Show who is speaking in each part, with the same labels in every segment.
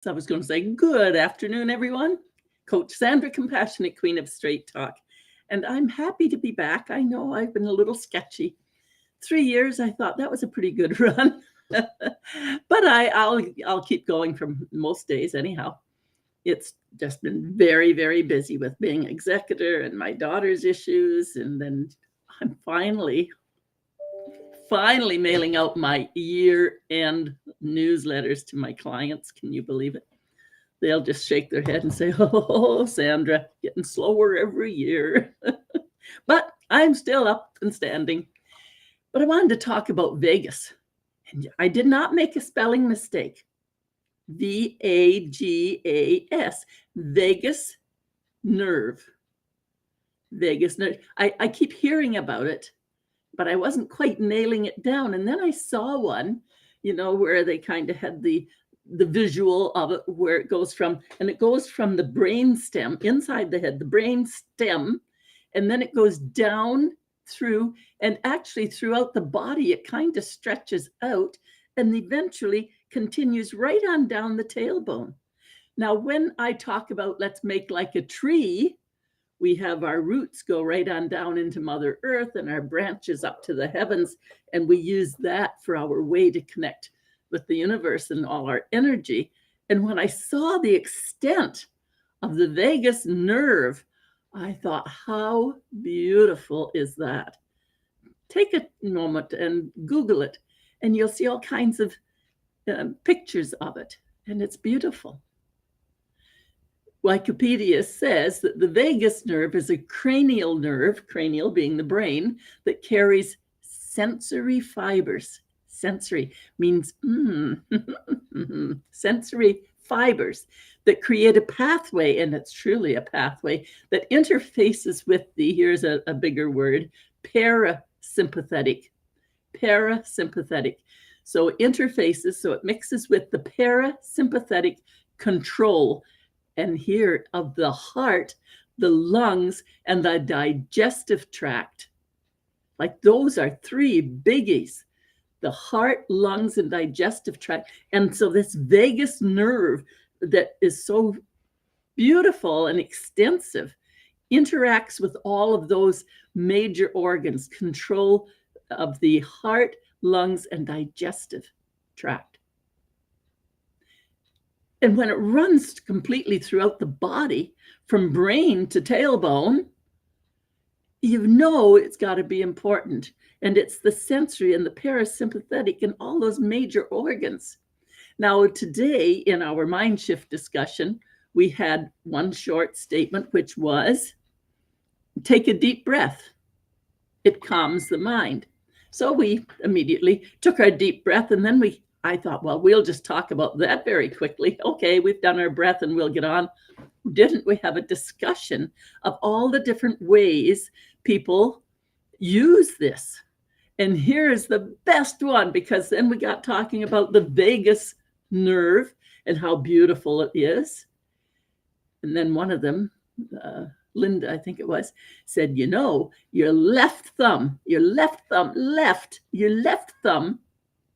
Speaker 1: So I was going to say, good afternoon, everyone. Coach Sandra, Compassionate Queen of Straight Talk. And I'm happy to be back. I know I've been a little sketchy. 3 years, I thought that was a pretty good run. But I'll keep going from most days anyhow. It's just been very, very busy with being executor and my daughter's issues. And then I'm finally mailing out my year-end newsletters to my clients. Can you believe it? They'll just shake their head and say, oh, Sandra, getting slower every year. But I'm still up and standing. But I wanted to talk about vagus. And I did not make a spelling mistake. V-A-G-A-S, vagus nerve. Vagus nerve. I keep hearing about it, but I wasn't quite nailing it down. And then I saw one, where they kind of had the visual of it, where it goes from, and it goes from the brain stem inside the head, the brain stem, and then it goes down through, and actually throughout the body, it kind of stretches out and eventually continues right on down the tailbone. Now, when I talk about let's make like a tree, we have our roots go right on down into Mother Earth and our branches up to the heavens. And we use that for our way to connect with the universe and all our energy. And when I saw the extent of the vagus nerve, I thought, how beautiful is that? Take a moment and Google it, and you'll see all kinds of pictures of it. And it's beautiful. Wikipedia says that the vagus nerve is a cranial nerve, cranial being the brain, that carries sensory fibers. Sensory means sensory fibers that create a pathway, and it's truly a pathway that interfaces with the, here's a bigger word, parasympathetic. Parasympathetic. So interfaces, so it mixes with the parasympathetic control, and here of the heart, the lungs, and the digestive tract. Like those are three biggies. The heart, lungs, and digestive tract. And so this vagus nerve that is so beautiful and extensive interacts with all of those major organs, control of the heart, lungs, and digestive tract. And when it runs completely throughout the body, from brain to tailbone, it's got to be important. And it's the sensory and the parasympathetic and all those major organs. Now, today in our mind shift discussion, we had one short statement, which was, take a deep breath. It calms the mind. So we immediately took our deep breath, and then I thought, well, we'll just talk about that very quickly. Okay, we've done our breath and we'll get on. Didn't we have a discussion of all the different ways people use this? And here's the best one, because then we got talking about the vagus nerve and how beautiful it is. And then one of them, Linda, I think it was, said, your left thumb,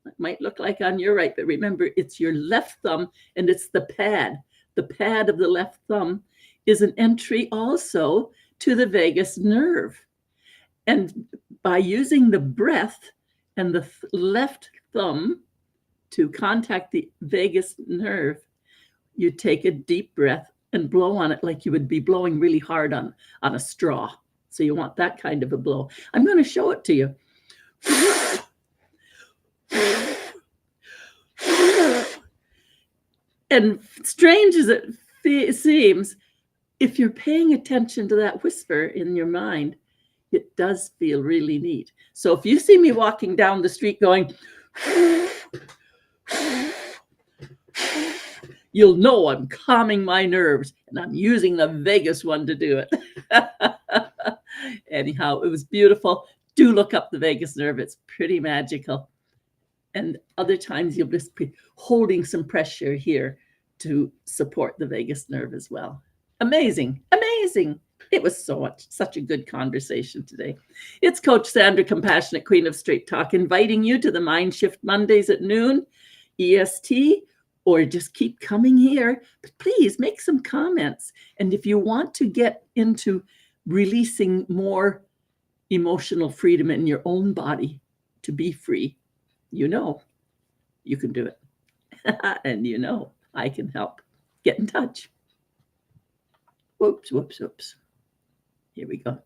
Speaker 1: it might look like on your right, but remember, it's your left thumb, and it's the pad. The pad of the left thumb is an entry also to the vagus nerve. And by using the breath and the left thumb to contact the vagus nerve, you take a deep breath and blow on it like you would be blowing really hard on a straw. So you want that kind of a blow. I'm going to show it to you. And strange as it seems, if you're paying attention to that whisper in your mind, it does feel really neat. So if you see me walking down the street going, you'll know I'm calming my nerves, and I'm using the vagus one to do it. Anyhow, it was beautiful. Do look up the vagus nerve. It's pretty magical. And other times you'll just be holding some pressure here to support the vagus nerve as well. Amazing, amazing. It was such a good conversation today. It's Coach Sandra, Compassionate Queen of Straight Talk, inviting you to the Mind Shift Mondays at noon EST, or just keep coming here, but please make some comments. And if you want to get into releasing more emotional freedom in your own body to be free, you can do it. And I can help. Get in touch. Whoops. Here we go.